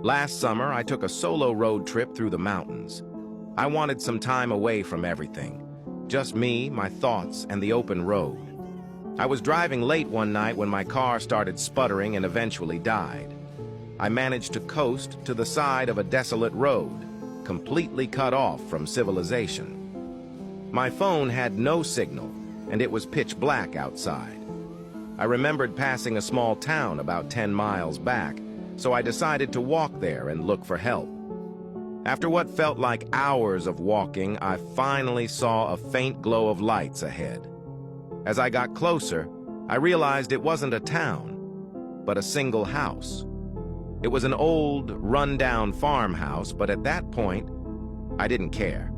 Last summer, I took a solo road trip through the mountains. I wanted some time away from everything. Just me, my thoughts, and the open road. I was driving late one night when my car started sputtering and eventually died. I managed to coast to the side of a desolate road, completely cut off from civilization. My phone had no signal, and it was pitch black outside. I remembered passing a small town about 10 miles back, so I decided to walk there and look for help. After what felt like hours of walking, I finally saw a faint glow of lights ahead. As I got closer, I realized it wasn't a town, but a single house. It was an old, run-down farmhouse, but at that point, I didn't care.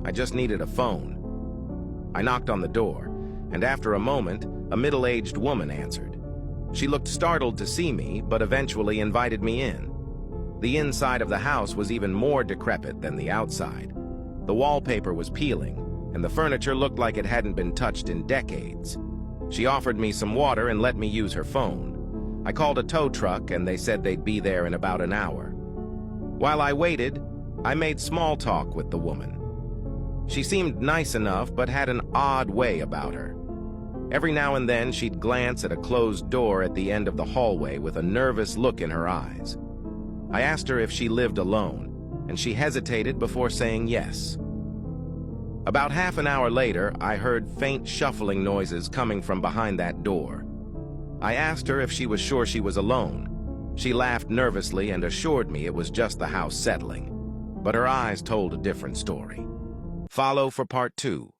I just needed a phone. I knocked on the door, and after a moment, a middle-aged woman answered. She looked startled to see me, but eventually invited me in. The inside of the house was even more decrepit than the outside. The wallpaper was peeling, and the furniture looked like it hadn't been touched in decades. She offered me some water and let me use her phone. I called a tow truck, and they said they'd be there in about an hour. While I waited, I made small talk with the woman. She seemed nice enough, but had an odd way about her. Every now and then, she'd glance at a closed door at the end of the hallway with a nervous look in her eyes. I asked her if she lived alone, and she hesitated before saying yes. About half an hour later, I heard faint shuffling noises coming from behind that door. I asked her if she was sure she was alone. She laughed nervously and assured me it was just the house settling, but her eyes told a different story. Follow for part 2.